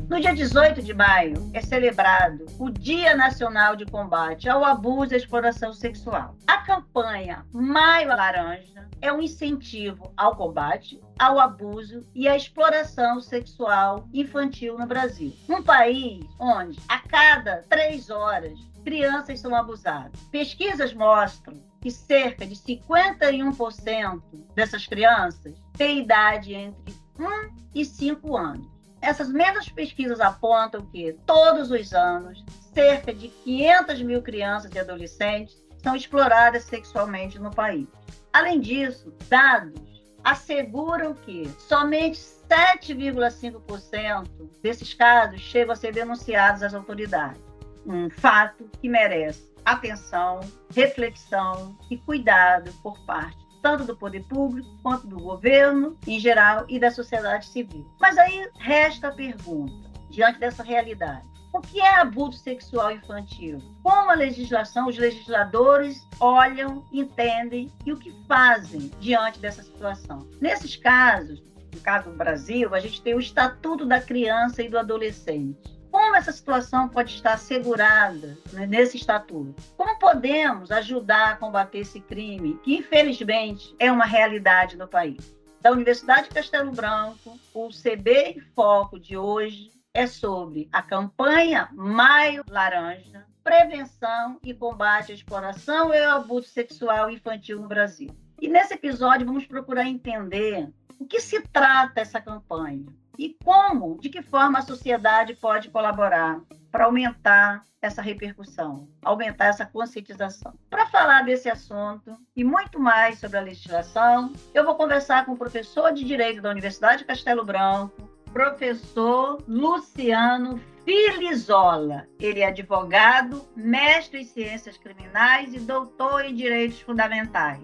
No dia 18 de maio é celebrado o Dia Nacional de Combate ao Abuso e à Exploração Sexual. A campanha Maio Laranja é um incentivo ao combate, ao abuso e à exploração sexual infantil no Brasil. Um país onde a cada 3 horas crianças são abusadas. Pesquisas mostram que cerca de 51% dessas crianças têm idade entre 1 e 5 anos. Essas mesmas pesquisas apontam que, todos os anos, cerca de 500 mil crianças e adolescentes são exploradas sexualmente no país. Além disso, dados asseguram que somente 7,5% desses casos chegam a ser denunciados às autoridades. Um fato que merece atenção, reflexão e cuidado por parte tanto do poder público quanto do governo em geral e da sociedade civil. Mas aí resta a pergunta, diante dessa realidade: o que é abuso sexual infantil? Como a legislação, os legisladores olham, entendem e o que fazem diante dessa situação? Nesses casos, no caso do Brasil, a gente tem o Estatuto da Criança e do Adolescente. Como essa situação pode estar assegurada, né, nesse estatuto? Como podemos ajudar a combater esse crime, que infelizmente é uma realidade no país? Da Universidade de Castelo Branco, o CB em Foco de hoje é sobre a campanha Maio Laranja, prevenção e combate à exploração e ao abuso sexual infantil no Brasil. E nesse episódio vamos procurar entender o que se trata essa campanha e como, de que forma a sociedade pode colaborar para aumentar essa repercussão, aumentar essa conscientização. Para falar desse assunto e muito mais sobre a legislação, eu vou conversar com o professor de Direito da Universidade de Castelo Branco, professor Luciano Filizola. Ele é advogado, mestre em Ciências Criminais e doutor em Direitos Fundamentais.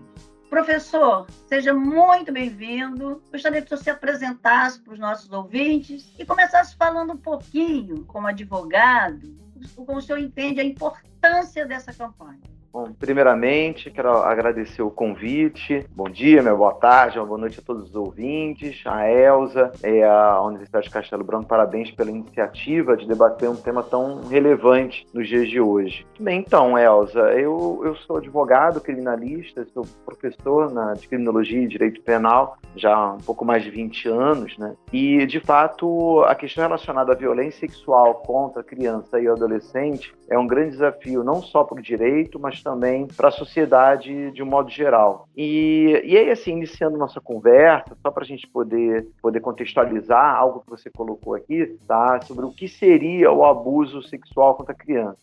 Professor, seja muito bem-vindo. Gostaria que você se apresentasse para os nossos ouvintes e começasse falando um pouquinho, como advogado, como o senhor entende a importância dessa campanha. Bom, primeiramente, quero agradecer o convite. Bom dia, boa tarde, boa noite a todos os ouvintes, a Elza, a Universidade de Castelo Branco, parabéns pela iniciativa de debater um tema tão relevante nos dias de hoje. Bem, então, Elza, eu sou advogado criminalista, sou professor de Criminologia e Direito Penal já há um pouco mais de 20 anos, né? E, de fato, a questão relacionada à violência sexual contra a criança e o adolescente é um grande desafio, não só para o direito, mas também para a sociedade de um modo geral. E aí, assim, iniciando nossa conversa, só para a gente poder contextualizar algo que você colocou aqui, tá? Sobre o que seria o abuso sexual contra a criança.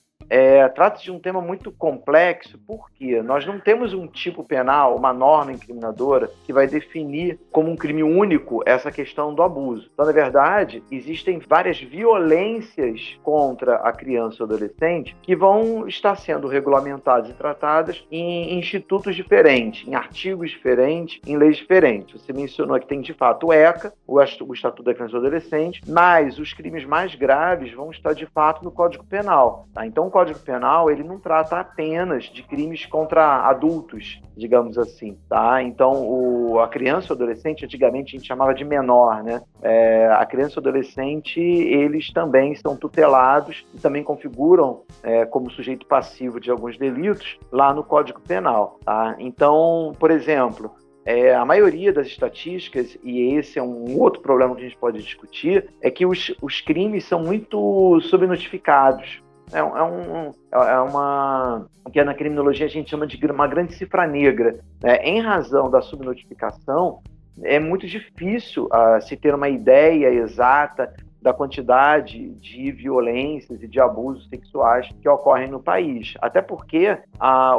Trata-se de um tema muito complexo, porque nós não temos um tipo penal, uma norma incriminadora que vai definir como um crime único essa questão do abuso. Então, na verdade, existem várias violências contra a criança ou adolescente que vão estar sendo regulamentadas e tratadas em institutos diferentes, em artigos diferentes, em leis diferentes. Você mencionou que tem, de fato, o ECA, o Estatuto da Criança e do Adolescente, mas os crimes mais graves vão estar, de fato, no Código Penal. Tá? Então, o Código Penal, ele não trata apenas de crimes contra adultos, digamos assim, tá? Então, a criança e o adolescente, antigamente a gente chamava de menor, né? A criança e o adolescente, eles também são tutelados e também configuram como sujeito passivo de alguns delitos lá no Código Penal, tá? Então, por exemplo, a maioria das estatísticas, e esse é um outro problema que a gente pode discutir, é que os crimes são muito subnotificados. Que na criminologia a gente chama de uma grande cifra negra, né? Em razão da subnotificação, é muito difícil se ter uma ideia exata da quantidade de violências e de abusos sexuais que ocorrem no país. Até porque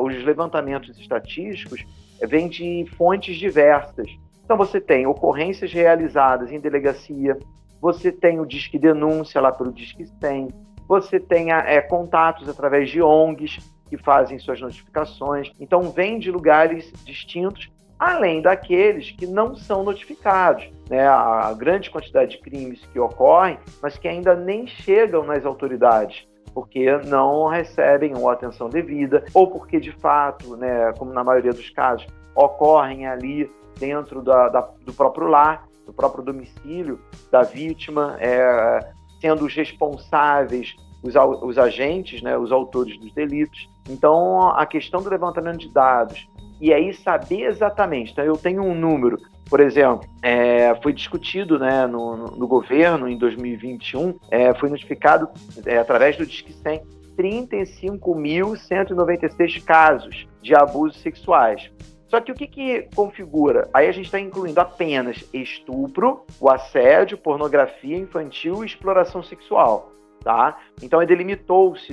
os levantamentos estatísticos vêm de fontes diversas. Então você tem ocorrências realizadas em delegacia, você tem o Disque Denúncia lá pelo Disque 100, você tem contatos através de ONGs que fazem suas notificações. Então, vem de lugares distintos, além daqueles que não são notificados, né? A grande quantidade de crimes que ocorrem, mas que ainda nem chegam nas autoridades, porque não recebem uma atenção devida, ou porque, de fato, né, como na maioria dos casos, ocorrem ali dentro do próprio lar, do próprio domicílio da vítima, sendo os responsáveis, os agentes, né, os autores dos delitos. Então, a questão do levantamento de dados, e aí saber exatamente, então eu tenho um número, por exemplo, foi discutido, né, no governo em 2021, foi notificado através do Disque 100, 35.196 casos de abusos sexuais. Só que o que configura? Aí a gente está incluindo apenas estupro, o assédio, pornografia infantil e exploração sexual. Tá? Então, delimitou-se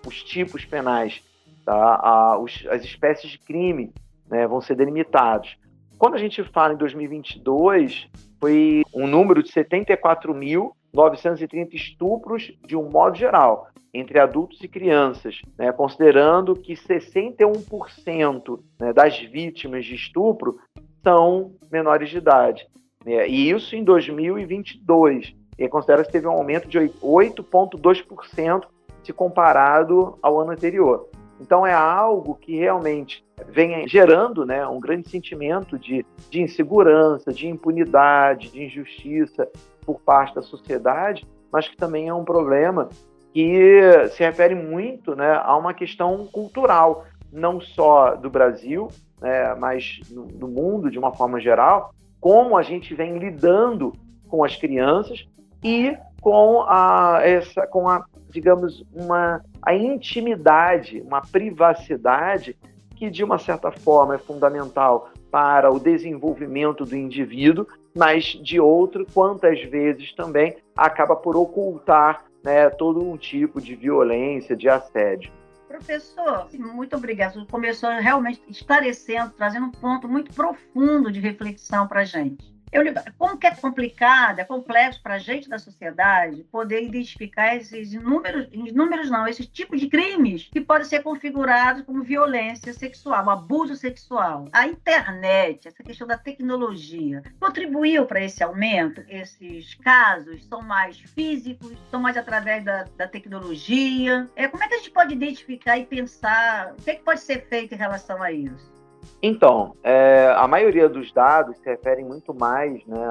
os tipos penais, tá? As espécies de crime, né, vão ser delimitados. Quando a gente fala em 2022, foi um número de 74.930 estupros de um modo geral, entre adultos e crianças, né, considerando que 61%, né, das vítimas de estupro são menores de idade. Né, e isso em 2022. E considera-se que teve um aumento de 8,2% se comparado ao ano anterior. Então, é algo que realmente vem gerando, né, um grande sentimento de insegurança, de impunidade, de injustiça por parte da sociedade, mas que também é um problema que se refere muito, né, a uma questão cultural, não só do Brasil, né, mas do mundo de uma forma geral, como a gente vem lidando com as crianças e com digamos, a intimidade, uma privacidade que, de uma certa forma, é fundamental para o desenvolvimento do indivíduo, mas, de outro, quantas vezes também acaba por ocultar, né, todo um tipo de violência, de assédio. Professor, muito obrigada. Você começou realmente esclarecendo, trazendo um ponto muito profundo de reflexão para a gente. Como que é complicado, é complexo para a gente da sociedade poder identificar esses esses tipos de crimes que podem ser configurados como violência sexual, abuso sexual. A internet, essa questão da tecnologia, contribuiu para esse aumento? Esses casos são mais físicos, são mais através da tecnologia? Como é que a gente pode identificar e pensar o que é que pode ser feito em relação a isso? Então, a maioria dos dados se referem muito mais, né,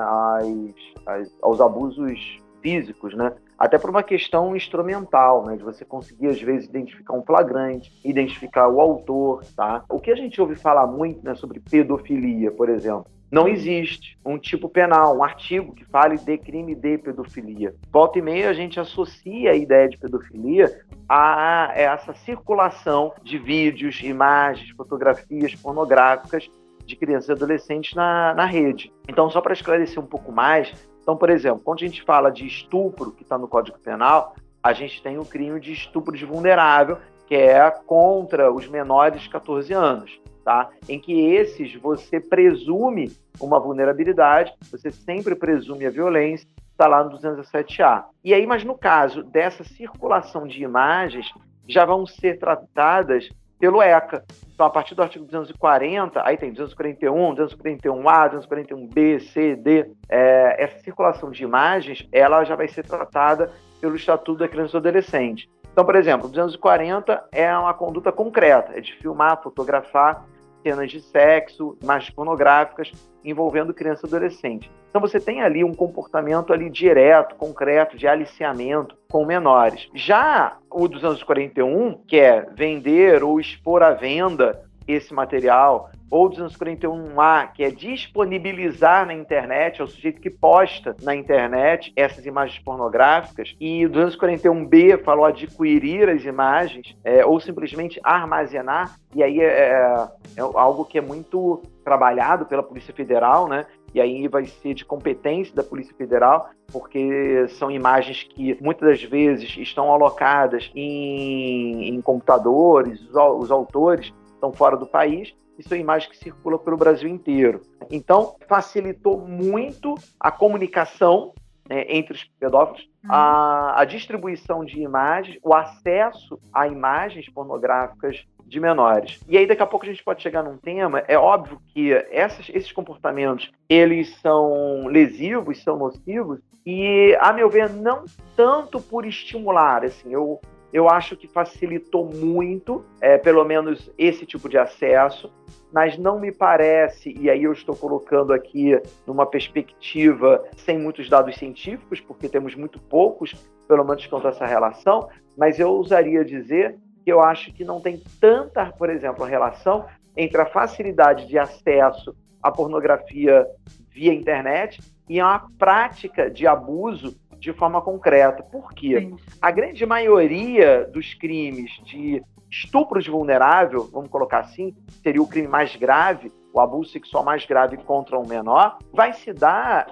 aos abusos físicos, né? Até por uma questão instrumental, né, de você conseguir, às vezes, identificar um flagrante, identificar o autor, tá? O que a gente ouve falar muito, né, sobre pedofilia, por exemplo, não existe um tipo penal, um artigo que fale de crime de pedofilia. Volta e meia a gente associa a ideia de pedofilia a essa circulação de vídeos, imagens, fotografias pornográficas de crianças e adolescentes na rede. Então, só para esclarecer um pouco mais, então, por exemplo, quando a gente fala de estupro, que está no Código Penal, a gente tem o crime de estupro de vulnerável, que é contra os menores de 14 anos. Tá? Em que esses você presume uma vulnerabilidade, você sempre presume a violência, está lá no 207A. E aí, mas no caso dessa circulação de imagens, já vão ser tratadas pelo ECA. Então, a partir do artigo 240, aí tem 241, 241A, 241B, C, D, essa circulação de imagens, ela já vai ser tratada pelo Estatuto da Criança e do Adolescente. Então, por exemplo, o 240 é uma conduta concreta, é de filmar, fotografar cenas de sexo, imagens pornográficas envolvendo criança e adolescente. Então você tem ali um comportamento ali direto, concreto, de aliciamento com menores. Já o 241, que é vender ou expor à venda esse material, ou 241A, que é disponibilizar na internet, é o sujeito que posta na internet essas imagens pornográficas, e o 241B falou adquirir as imagens, ou simplesmente armazenar, e aí é algo que é muito trabalhado pela Polícia Federal, né? E aí vai ser de competência da Polícia Federal, porque são imagens que muitas das vezes estão alocadas em computadores, os autores estão fora do país, e são imagens que circulam pelo Brasil inteiro. Então, facilitou muito a comunicação, né, entre os pedófilos, a distribuição de imagens, o acesso a imagens pornográficas de menores. E aí, daqui a pouco, a gente pode chegar num tema, é óbvio que esses comportamentos, eles são lesivos, são nocivos, e, a meu ver, não tanto por estimular, assim, eu eu acho que facilitou muito, pelo menos esse tipo de acesso, mas não me parece, e aí eu estou colocando aqui numa perspectiva sem muitos dados científicos, porque temos muito poucos, pelo menos quanto a essa relação, mas eu ousaria dizer que eu acho que não tem tanta, por exemplo, relação entre a facilidade de acesso à pornografia via internet e a prática de abuso de forma concreta. Por quê? Sim. A grande maioria dos crimes de estupro de vulnerável, vamos colocar assim, seria o crime mais grave, o abuso sexual mais grave contra um menor, vai se dar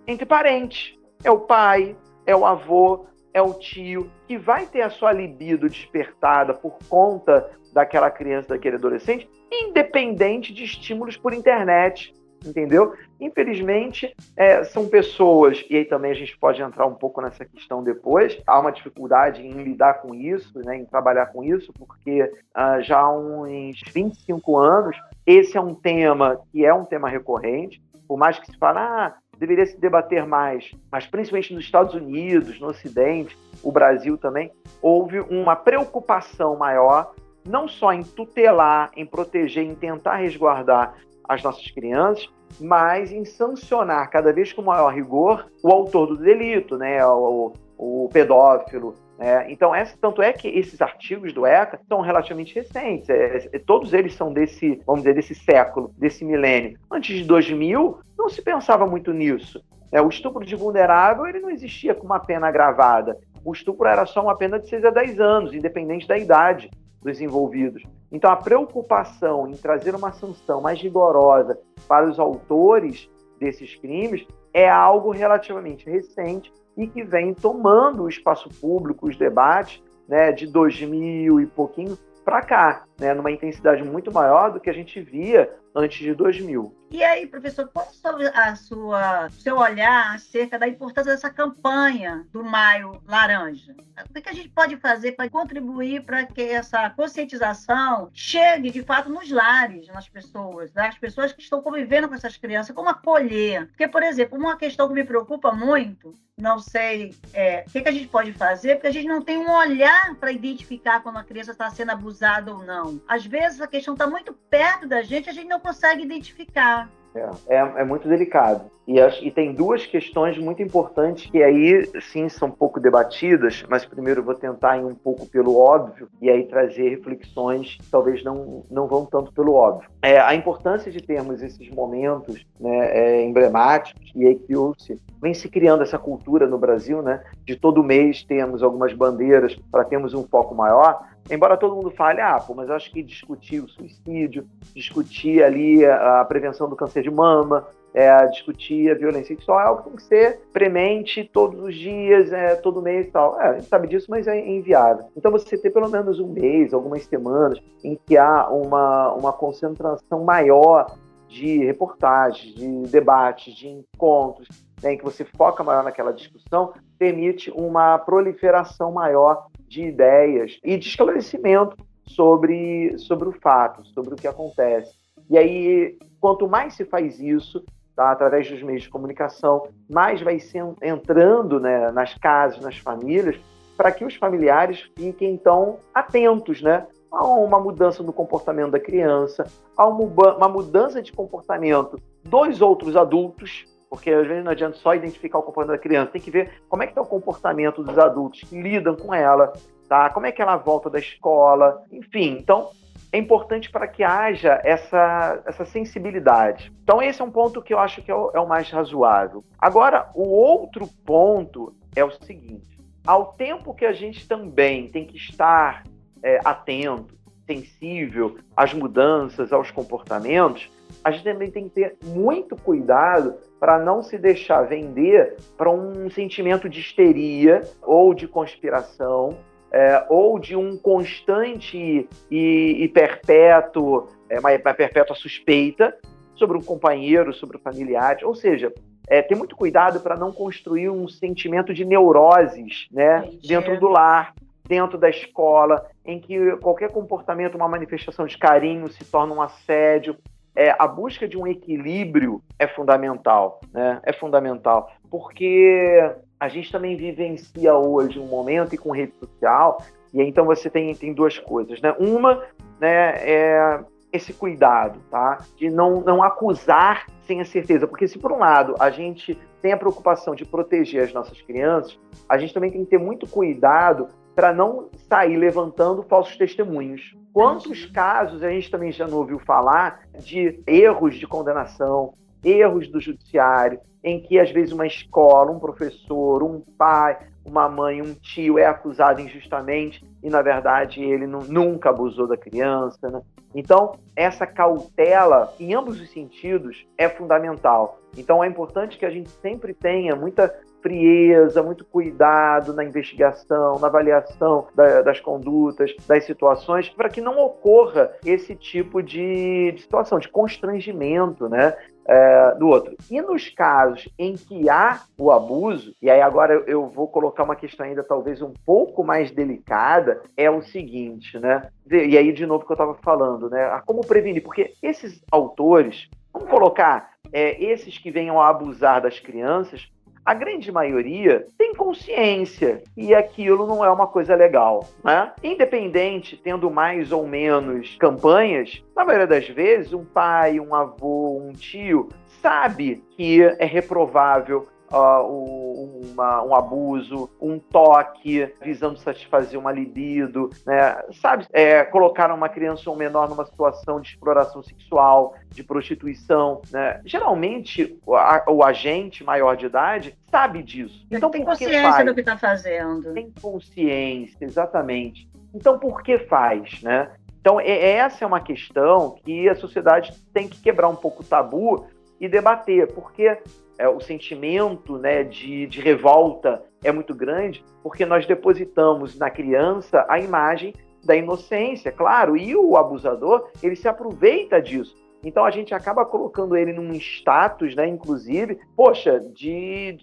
entre parentes. É o pai, é o avô, é o tio, que vai ter a sua libido despertada por conta daquela criança, daquele adolescente, independente de estímulos por internet. Entendeu? Infelizmente, são pessoas, e aí também a gente pode entrar um pouco nessa questão depois, há uma dificuldade em lidar com isso, né, em trabalhar com isso, porque já há uns 25 anos, esse é um tema que é um tema recorrente, por mais que se fale, deveria se debater mais, mas principalmente nos Estados Unidos, no Ocidente, o Brasil também, houve uma preocupação maior, não só em tutelar, em proteger, em tentar resguardar as nossas crianças, mas em sancionar cada vez com maior rigor o autor do delito, né, o pedófilo. Então, tanto é que esses artigos do ECA são relativamente recentes. Todos eles são desse, vamos dizer, desse século, desse milênio. Antes de 2000, não se pensava muito nisso. O estupro de vulnerável ele não existia com uma pena agravada. O estupro era só uma pena de 6 a 10 anos, independente da idade dos envolvidos. Então, a preocupação em trazer uma sanção mais rigorosa para os autores desses crimes é algo relativamente recente e que vem tomando o espaço público, os debates, né, de 2000 e pouquinho para cá, né, numa intensidade muito maior do que a gente via antes de 2000. E aí, professor, qual é o seu olhar acerca da importância dessa campanha do Maio Laranja? O que a gente pode fazer para contribuir para que essa conscientização chegue, de fato, nos lares, nas pessoas, das pessoas que estão convivendo com essas crianças, como acolher? Porque, por exemplo, uma questão que me preocupa muito, não sei o que a gente pode fazer, porque a gente não tem um olhar para identificar quando a criança está sendo abusada ou não. Às vezes, a questão está muito perto da gente, a gente não consegue identificar. É muito delicado. E tem duas questões muito importantes que aí, sim, são um pouco debatidas, mas primeiro eu vou tentar ir um pouco pelo óbvio e aí trazer reflexões que talvez não vão tanto pelo óbvio. A importância de termos esses momentos, né, emblemáticos, e aí que vem se criando essa cultura no Brasil, né, de todo mês termos algumas bandeiras para termos um foco maior. Embora todo mundo fale, mas eu acho que discutir o suicídio, discutir ali a prevenção do câncer de mama, discutir a violência sexual é algo que tem que ser premente todos os dias, todo mês e tal. A gente sabe disso, mas é inviável. Então você ter pelo menos um mês, algumas semanas, em que há uma concentração maior de reportagens, de debates, de encontros, né, em que você foca maior naquela discussão, permite uma proliferação maior de ideias e de esclarecimento sobre o fato, sobre o que acontece. E aí, quanto mais se faz isso, tá, através dos meios de comunicação, mais vai entrando, né, nas casas, nas famílias, para que os familiares fiquem, então, atentos, né, a uma mudança no comportamento da criança, a uma mudança de comportamento dos outros adultos, porque às vezes não adianta só identificar o comportamento da criança, tem que ver como é que está o comportamento dos adultos que lidam com ela, tá? Como é que ela volta da escola, enfim. Então, é importante para que haja essa sensibilidade. Então, esse é um ponto que eu acho que é o mais razoável. Agora, o outro ponto é o seguinte: ao tempo que a gente também tem que estar atento, sensível às mudanças, aos comportamentos, a gente também tem que ter muito cuidado para não se deixar vender para um sentimento de histeria ou de conspiração, ou de um constante e perpétuo, uma perpétua suspeita sobre um companheiro, sobre um familiar. Ou seja, ter muito cuidado para não construir um sentimento de neuroses, né, dentro do lar, dentro da escola, em que qualquer comportamento, uma manifestação de carinho se torna um assédio. A busca de um equilíbrio é fundamental, né? É fundamental, porque a gente também vivencia hoje um momento e com rede social, e aí então você tem duas coisas, né? Uma, né, é esse cuidado, tá? De não acusar sem a certeza, porque se por um lado a gente tem a preocupação de proteger as nossas crianças, a gente também tem que ter muito cuidado para não sair levantando falsos testemunhos. Quantos casos a gente também já não ouviu falar de erros de condenação, erros do judiciário, em que às vezes uma escola, um professor, um pai, uma mãe, um tio é acusado injustamente e, na verdade, ele nunca abusou da criança, né? Então, essa cautela, em ambos os sentidos, é fundamental. Então, é importante que a gente sempre tenha muita frieza, muito cuidado na investigação, na avaliação das condutas, das situações, para que não ocorra esse tipo de situação, de constrangimento, né? Do outro. E nos casos em que há o abuso, e aí agora eu vou colocar uma questão ainda talvez um pouco mais delicada, é o seguinte, né? E aí de novo que eu estava falando, né? Como prevenir? Porque esses autores, vamos colocar esses que venham a abusar das crianças, a grande maioria tem consciência e aquilo não é uma coisa legal, né? Independente, tendo mais ou menos campanhas, na maioria das vezes, um pai, um avô, um tio sabe que é reprovável um abuso, um toque visando satisfazer uma libido, né? Sabe, colocar uma criança ou um menor numa situação de exploração sexual, de prostituição, né? Geralmente o agente maior de idade sabe disso. Então, tem consciência do que está fazendo. Tem consciência, exatamente. Então, por que faz, né? Então, essa é uma questão que a sociedade tem que quebrar um pouco o tabu e debater, porque o sentimento, né, de revolta é muito grande, porque nós depositamos na criança a imagem da inocência, claro, e o abusador, ele se aproveita disso. Então a gente acaba colocando ele num status, né, inclusive,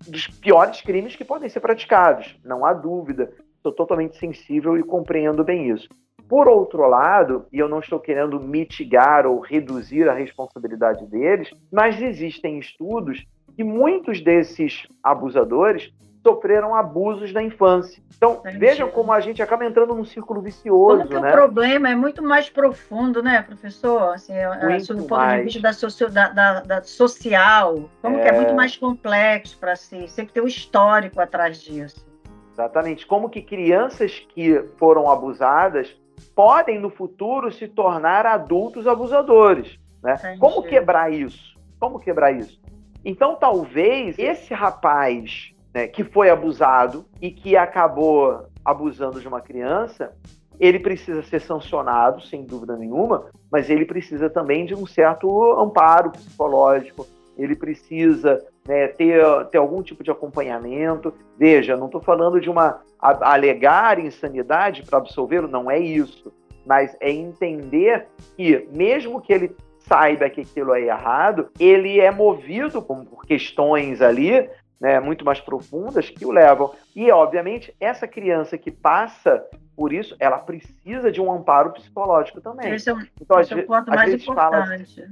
dos piores crimes que podem ser praticados, não há dúvida. Estou totalmente sensível e compreendo bem isso. Por outro lado, e eu não estou querendo mitigar ou reduzir a responsabilidade deles, mas existem estudos que muitos desses abusadores sofreram abusos na infância. Então, vejam como a gente acaba entrando num círculo vicioso, como que né? O problema é muito mais profundo, né, professor? Assim, do ponto de vista da social, como que é muito mais complexo para si, sempre tem um histórico atrás disso. Exatamente. Como que crianças que foram abusadas podem, no futuro, se tornar adultos abusadores, né? Como quebrar isso? Então, talvez esse rapaz, né, que foi abusado e que acabou abusando de uma criança, ele precisa ser sancionado, sem dúvida nenhuma, mas ele precisa também de um certo amparo psicológico, ele precisa, né, ter algum tipo de acompanhamento. Veja, não estou falando de alegar insanidade para absolvê-lo, não é isso, mas é entender que, mesmo que ele saiba que aquilo é errado, ele é movido por questões ali, né, muito mais profundas que o levam. E, obviamente, essa criança que passa por isso, ela precisa de um amparo psicológico também. Esse é o ponto mais importante.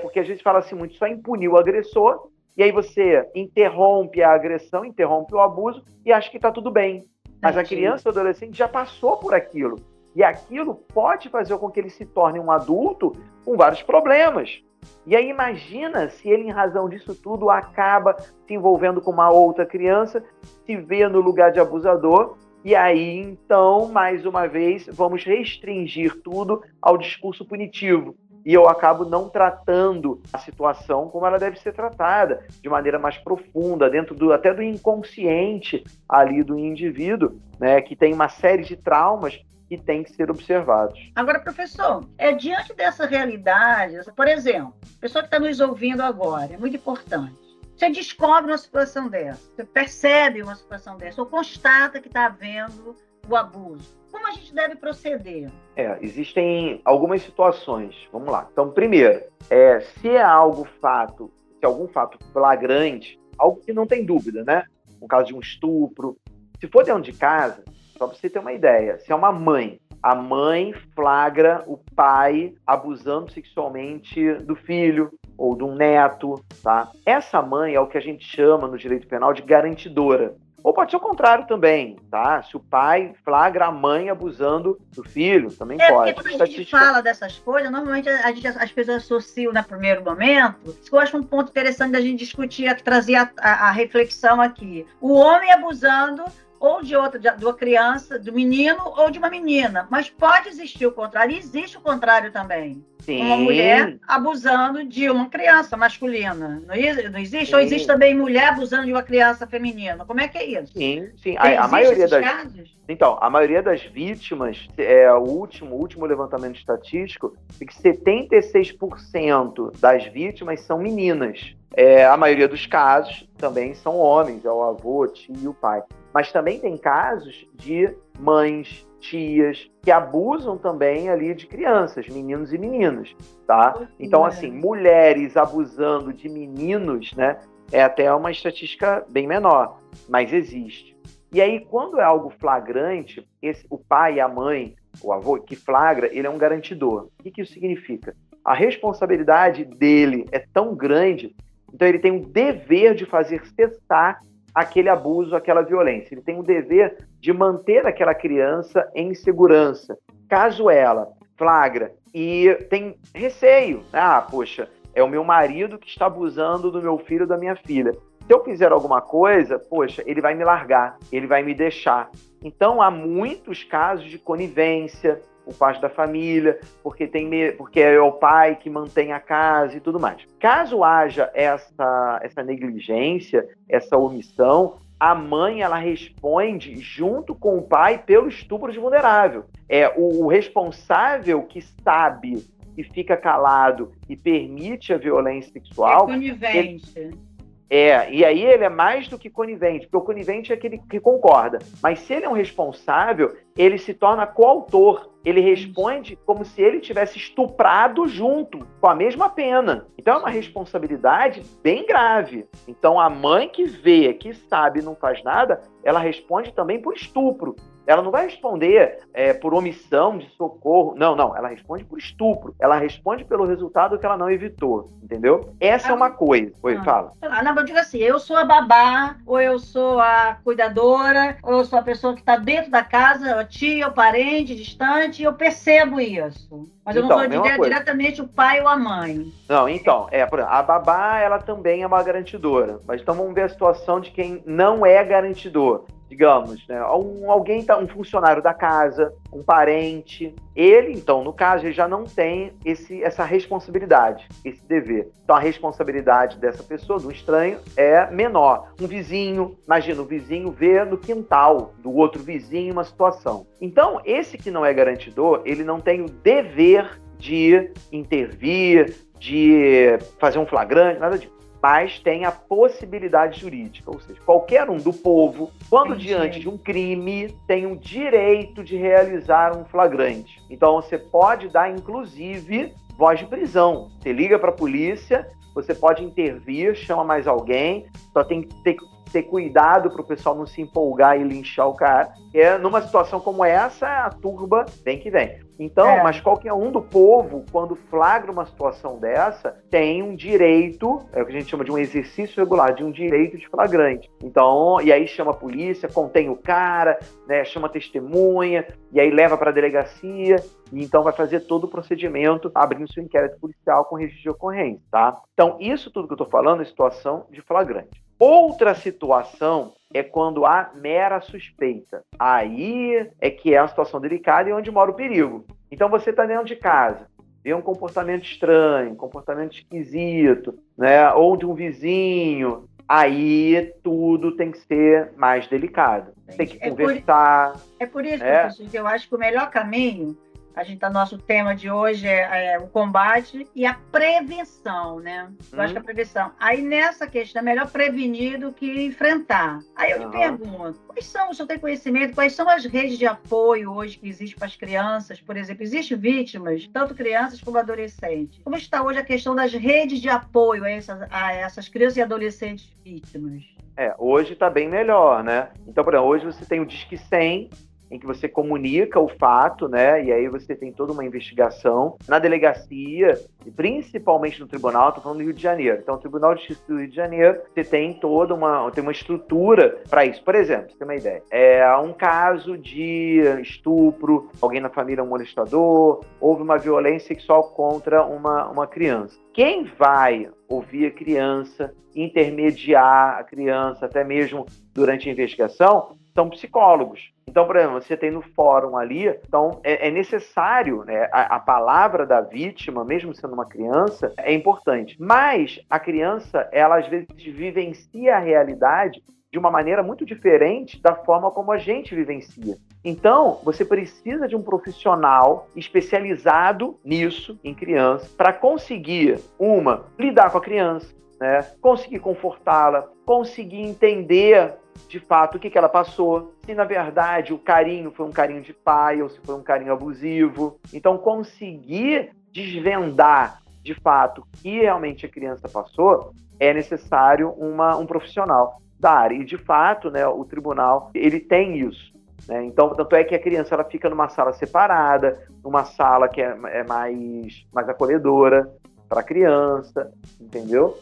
Porque a gente fala assim muito, só impunir o agressor, e aí você interrompe a agressão, interrompe o abuso, e acha que está tudo bem. Mas a criança ou adolescente já passou por aquilo. E aquilo pode fazer com que ele se torne um adulto com vários problemas. E aí imagina se ele, em razão disso tudo, acaba se envolvendo com uma outra criança, se vê no lugar de abusador, e aí, então, mais uma vez, vamos restringir tudo ao discurso punitivo. E eu acabo não tratando a situação como ela deve ser tratada, de maneira mais profunda, dentro até do inconsciente ali do indivíduo, né, que tem uma série de traumas que têm que ser observados. Agora, professor, diante dessa realidade, por exemplo, a pessoa que está nos ouvindo agora, é muito importante. Você descobre uma situação dessa, você percebe uma situação dessa, ou constata que está havendo o abuso. Como a gente deve proceder? Existem algumas situações. Vamos lá. Então, primeiro, se é algum fato flagrante, algo que não tem dúvida, né? No caso de um estupro, se for dentro de casa, só para você ter uma ideia, se é uma mãe, a mãe flagra o pai abusando sexualmente do filho ou do neto, tá? Essa mãe é o que a gente chama no direito penal de garantidora. Ou pode ser o contrário também, tá? Se o pai flagra a mãe abusando do filho, também pode. Porque quando a gente fala dessas coisas, normalmente as pessoas associam no primeiro momento. Isso eu acho um ponto interessante da gente discutir, trazer a reflexão aqui. O homem abusando ou de uma criança, do menino ou de uma menina. Mas pode existir o contrário, e existe o contrário também. Sim. Uma mulher abusando de uma criança masculina. Não existe? Sim. Ou existe também mulher abusando de uma criança feminina? Como é que é isso? Sim, sim. A maioria das casos? Então, a maioria das vítimas, o último levantamento estatístico, é que 76% das vítimas são meninas. A maioria dos casos também são homens, é o avô, tio, pai. Mas também tem casos de mães, tias, que abusam também ali de crianças, meninos e meninas, tá? Então, assim, mulheres abusando de meninos, né, é até uma estatística bem menor, mas existe. E aí, quando é algo flagrante, o pai e a mãe, o avô que flagra, ele é um garantidor. O que isso significa? A responsabilidade dele é tão grande, então ele tem um dever de fazer cessar aquele abuso, aquela violência. Ele tem um dever de manter aquela criança em segurança. Caso ela flagra e tem receio, poxa, é o meu marido que está abusando do meu filho ou da minha filha. Se eu fizer alguma coisa, poxa, ele vai me largar, ele vai me deixar. Então, há muitos casos de conivência por parte da família, porque é o pai que mantém a casa e tudo mais. Caso haja essa negligência, essa omissão, a mãe ela responde junto com o pai pelo estupro de vulnerável. O responsável que sabe e fica calado e permite a violência sexual... É conivente. E aí ele é mais do que conivente, porque o conivente é aquele que concorda. Mas se ele é um responsável, ele se torna coautor. Ele responde como se ele tivesse estuprado junto, com a mesma pena. Então é uma responsabilidade bem grave. Então a mãe que vê, que sabe e não faz nada, ela responde também por estupro. Ela não vai responder por omissão de socorro. Não. Ela responde por estupro. Ela responde pelo resultado que ela não evitou. Entendeu? Essa é uma coisa. Oi, fala. Não, eu digo assim, eu sou a babá, ou eu sou a cuidadora, ou eu sou a pessoa que está dentro da casa, a tia, o parente, distante, e eu percebo isso. Mas eu não sou diretamente o pai ou a mãe. Não, então, por exemplo, a babá, ela também é uma garantidora. Mas então vamos ver a situação de quem não é garantidor. Digamos, né? Um funcionário da casa, um parente, ele, então, no caso, ele já não tem essa responsabilidade, esse dever. Então, a responsabilidade dessa pessoa, do estranho, é menor. Um vizinho, imagina, o vizinho vê no quintal do outro vizinho uma situação. Então, esse que não é garantidor, ele não tem o dever de intervir, de fazer um flagrante, nada disso. Mas tem a possibilidade jurídica, ou seja, qualquer um do povo, quando diante de um crime, tem o direito de realizar um flagrante. Então você pode dar, inclusive, voz de prisão. Você liga para a polícia, você pode intervir, chama mais alguém, só tem que ter cuidado para o pessoal não se empolgar e linchar o cara. Numa situação como essa, a turba vem que vem. Então, mas qualquer um do povo, quando flagra uma situação dessa, tem um direito, é o que a gente chama de um exercício regular, de um direito de flagrante. Então, e aí chama a polícia, contém o cara, né, chama a testemunha, e aí leva para a delegacia, e então vai fazer todo o procedimento, abrindo seu inquérito policial com registro de ocorrência, tá? Então, isso tudo que eu estou falando é situação de flagrante. Outra situação é quando há mera suspeita. Aí é que é uma situação delicada e onde mora o perigo. Então você está dentro de casa, vê um comportamento estranho, um comportamento esquisito, né? Ou de um vizinho, aí tudo tem que ser mais delicado. Tem que conversar. É por isso, professor, que eu acho que o melhor caminho, nosso tema de hoje é o combate e a prevenção, né? Eu acho que a prevenção. Aí nessa questão é melhor prevenir do que enfrentar. Aí eu lhe pergunto, o senhor tem conhecimento, quais são as redes de apoio hoje que existem para as crianças? Por exemplo, existem vítimas, tanto crianças como adolescentes. Como está hoje a questão das redes de apoio a essas crianças e adolescentes vítimas? Hoje está bem melhor, né? Então, por exemplo, hoje você tem o Disque 100, em que você comunica o fato, né? E aí você tem toda uma investigação na delegacia, e principalmente no tribunal. Estou falando do Rio de Janeiro. Então, o Tribunal de Justiça do Rio de Janeiro, você tem toda uma estrutura para isso. Por exemplo, você tem uma ideia. Um caso de estupro, alguém na família é um molestador, houve uma violência sexual contra uma criança. Quem vai ouvir a criança, intermediar a criança, até mesmo durante a investigação, são psicólogos. Então, por exemplo, você tem no fórum ali, então é necessário, né, a palavra da vítima, mesmo sendo uma criança, é importante. Mas a criança, ela às vezes vivencia a realidade de uma maneira muito diferente da forma como a gente vivencia. Então, você precisa de um profissional especializado nisso, em criança, para conseguir, lidar com a criança, né? Conseguir confortá-la, conseguir entender de fato o que ela passou, se na verdade o carinho foi um carinho de pai ou se foi um carinho abusivo. Então, conseguir desvendar de fato o que realmente a criança passou, é necessário um profissional da área. E de fato, né, o tribunal ele tem isso. Né? Então, tanto é que a criança ela fica numa sala separada, numa sala que é mais acolhedora para a criança, entendeu?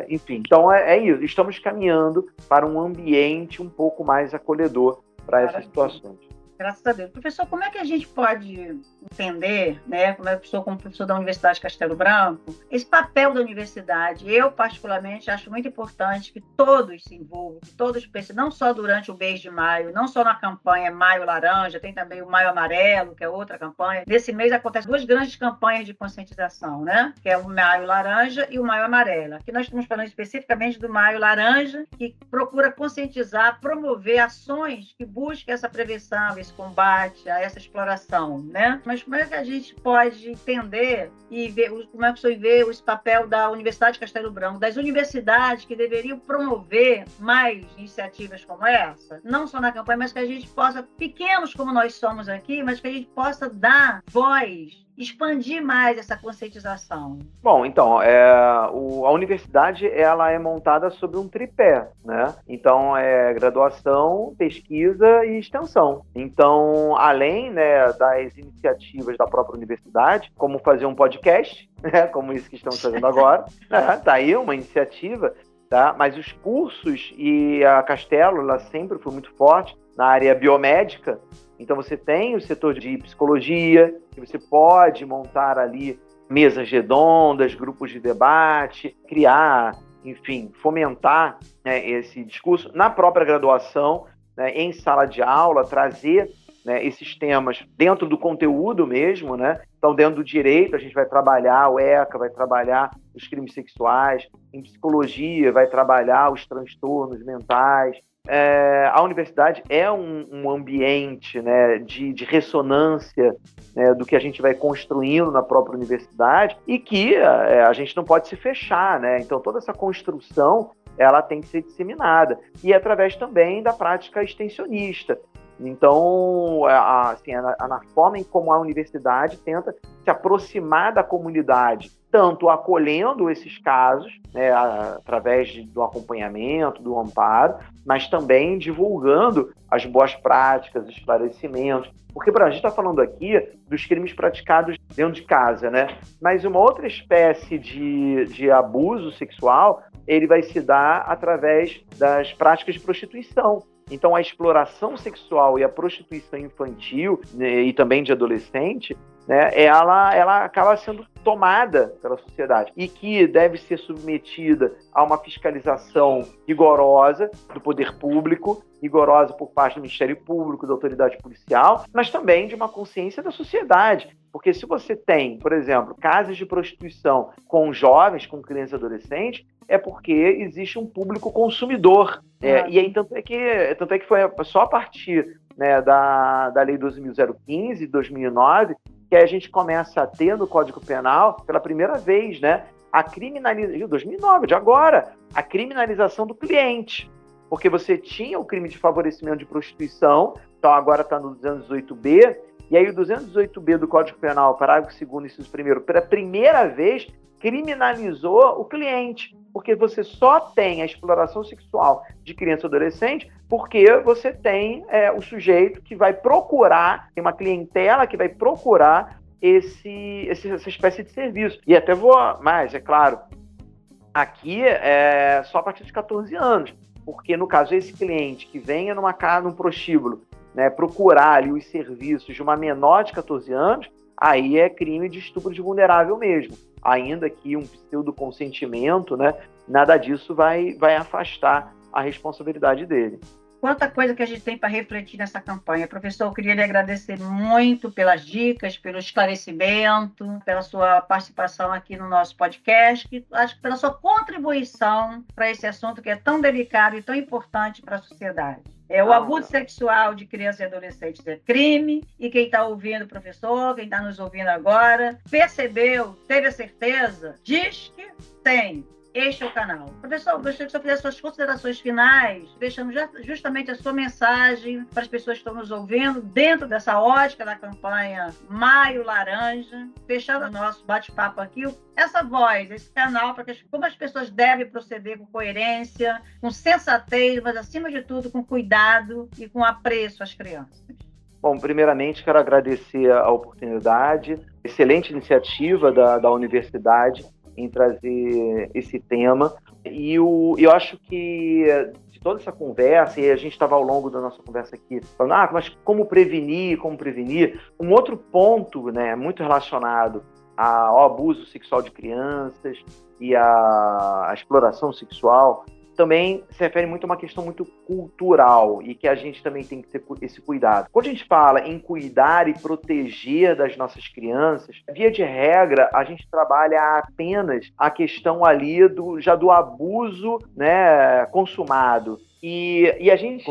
Enfim, então é isso. Estamos caminhando para um ambiente um pouco mais acolhedor para essas situações. Graças a Deus. Professor, como é que a gente pode entender, né, como professor da Universidade de Castelo Branco, esse papel da universidade? Eu, particularmente, acho muito importante que todos se envolvam, que todos pensem, não só durante o mês de maio, não só na campanha Maio Laranja, tem também o Maio Amarelo, que é outra campanha. Nesse mês acontecem 2 grandes campanhas de conscientização, né, que é o Maio Laranja e o Maio Amarelo. Aqui nós estamos falando especificamente do Maio Laranja, que procura conscientizar, promover ações que busquem essa prevenção, esse combate a essa exploração, né? Mas como é que a gente pode entender e ver, como é que você vê esse papel da Universidade de Castelo Branco, das universidades que deveriam promover mais iniciativas como essa, não só na campanha, mas que a gente possa, pequenos como nós somos aqui, mas que a gente possa dar voz, expandir mais essa conscientização? Bom, então, a universidade ela é montada sobre um tripé, né? Então, graduação, pesquisa e extensão. Então, além, né, das iniciativas da própria universidade, como fazer um podcast, né, como isso que estamos fazendo agora, né? Tá aí uma iniciativa, tá? Mas os cursos e a Castelo, ela sempre foi muito forte na área biomédica. Então, você tem o setor de psicologia, que você pode montar ali mesas redondas, grupos de debate, criar, enfim, fomentar, né, esse discurso na própria graduação, né, em sala de aula, trazer, né, esses temas dentro do conteúdo mesmo, né? Então, dentro do direito, a gente vai trabalhar o ECA, vai trabalhar os crimes sexuais, em psicologia, vai trabalhar os transtornos mentais. A universidade é um ambiente, né, de ressonância, né, do que a gente vai construindo na própria universidade e que a gente não pode se fechar, né? Então, toda essa construção ela tem que ser disseminada e através também da prática extensionista. Então, assim, na forma em como a universidade tenta se aproximar da comunidade, tanto acolhendo esses casos, né, através do acompanhamento, do amparo, mas também divulgando as boas práticas, esclarecimentos. Porque a gente está falando aqui dos crimes praticados dentro de casa, né? Mas uma outra espécie de abuso sexual, ele vai se dar através das práticas de prostituição. Então, a exploração sexual e a prostituição infantil, né, e também de adolescente, né, ela acaba sendo tomada pela sociedade e que deve ser submetida a uma fiscalização rigorosa do poder público, rigorosa por parte do Ministério Público, da autoridade policial, mas também de uma consciência da sociedade. Porque se você tem, por exemplo, casos de prostituição com jovens, com crianças e adolescentes, é porque existe um público consumidor. E aí, tanto é que foi só a partir, né, da Lei 12.015, de 2009, que a gente começa a ter no Código Penal, pela primeira vez, né, a criminalização, 2009, de agora, a criminalização do cliente. Porque você tinha o crime de favorecimento de prostituição, então agora está no 218B, E aí o 218B do Código Penal, parágrafo 2º, inciso 1º, pela primeira vez, criminalizou o cliente, porque você só tem a exploração sexual de criança e adolescente porque você tem o sujeito que vai procurar, tem uma clientela que vai procurar essa espécie de serviço. E até vou mais, é claro, aqui é só a partir de 14 anos, porque no caso esse cliente que venha num prostíbulo, né, procurar ali os serviços de uma menor de 14 anos, aí é crime de estupro de vulnerável mesmo. Ainda que um pseudo-consentimento, né, nada disso vai afastar a responsabilidade dele. Quanta coisa que a gente tem para refletir nessa campanha. Professor, eu queria lhe agradecer muito pelas dicas, pelo esclarecimento, pela sua participação aqui no nosso podcast, e acho que pela sua contribuição para esse assunto que é tão delicado e tão importante para a sociedade. O abuso sexual de crianças e adolescentes é crime, e quem está ouvindo, professor, quem está nos ouvindo agora, percebeu, teve a certeza, diz que tem. Este é o canal. Professor, gostaria que o senhor fizesse suas considerações finais, deixando justamente a sua mensagem para as pessoas que estão nos ouvindo, dentro dessa ótica da campanha Maio Laranja, fechando o nosso bate-papo aqui, essa voz, esse canal, para como as pessoas devem proceder com coerência, com sensatez, mas, acima de tudo, com cuidado e com apreço às crianças. Bom, primeiramente, quero agradecer a oportunidade, excelente iniciativa da universidade em trazer esse tema. E eu acho que de toda essa conversa, e a gente estava ao longo da nossa conversa aqui falando, mas como prevenir? Um outro ponto, né, muito relacionado ao abuso sexual de crianças e à exploração sexual, também se refere muito a uma questão muito cultural e que a gente também tem que ter esse cuidado. Quando a gente fala em cuidar e proteger das nossas crianças, via de regra, a gente trabalha apenas a questão ali do abuso, né, consumado. E a gente,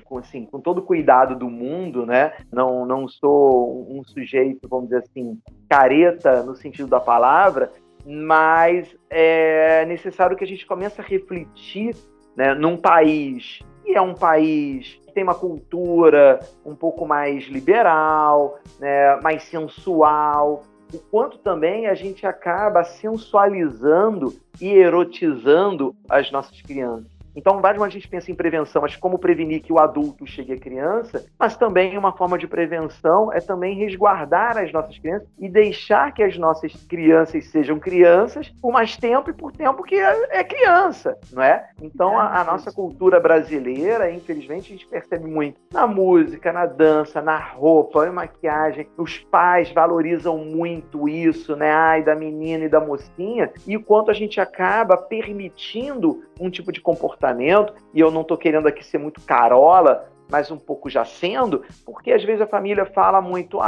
com todo o cuidado do mundo, né, não sou um sujeito, vamos dizer assim, careta no sentido da palavra, mas é necessário que a gente comece a refletir, né, num país que é um país que tem uma cultura um pouco mais liberal, né, mais sensual, o quanto também a gente acaba sensualizando e erotizando as nossas crianças. Então, várias vezes a gente pensa em prevenção, mas como prevenir que o adulto chegue à criança, mas também uma forma de prevenção é também resguardar as nossas crianças e deixar que as nossas crianças sejam crianças por mais tempo e por tempo que é criança, não é? Então, a nossa cultura brasileira, infelizmente, a gente percebe muito na música, na dança, na roupa, na maquiagem. Os pais valorizam muito isso, né? Ai, da menina e da mocinha, e o quanto a gente acaba permitindo um tipo de comportamento, e eu não estou querendo aqui ser muito carola, mas um pouco já sendo, porque às vezes a família fala muito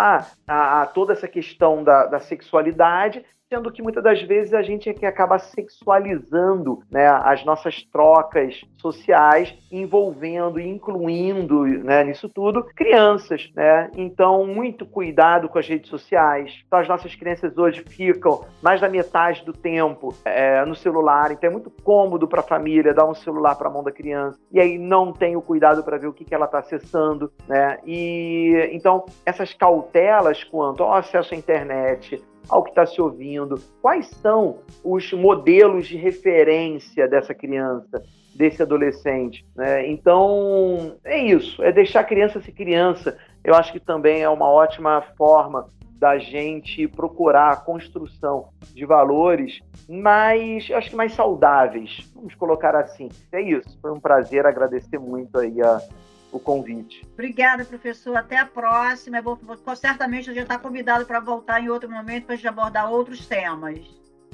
toda essa questão da sexualidade, sendo que muitas das vezes a gente é que acaba sexualizando, né, as nossas trocas sociais, envolvendo e incluindo, né, nisso tudo crianças, né? Então, muito cuidado com as redes sociais. Então, as nossas crianças hoje ficam mais da metade do tempo no celular, então é muito cômodo para a família dar um celular para a mão da criança, e aí não tem o cuidado para ver o que ela está acessando, né? E então, essas cautelas quanto ao acesso à internet, ao que está se ouvindo, quais são os modelos de referência dessa criança, desse adolescente, né? Então, é isso, é deixar a criança ser criança. Eu acho que também é uma ótima forma da gente procurar a construção de valores eu acho que mais saudáveis, vamos colocar assim. É isso, foi um prazer, agradecer muito aí o convite. Obrigada, professor. Até a próxima. Certamente a gente está convidado para voltar em outro momento para a gente abordar outros temas.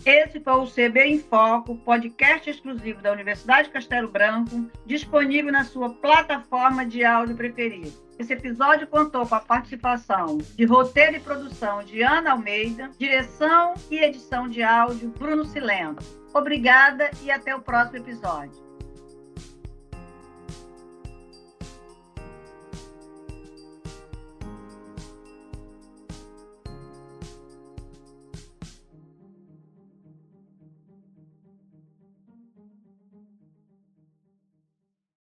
Esse foi o CB em Foco, podcast exclusivo da Universidade de Castelo Branco, disponível na sua plataforma de áudio preferida. Esse episódio contou com a participação de roteiro e produção de Ana Almeida, direção e edição de áudio Bruno Silento. Obrigada e até o próximo episódio.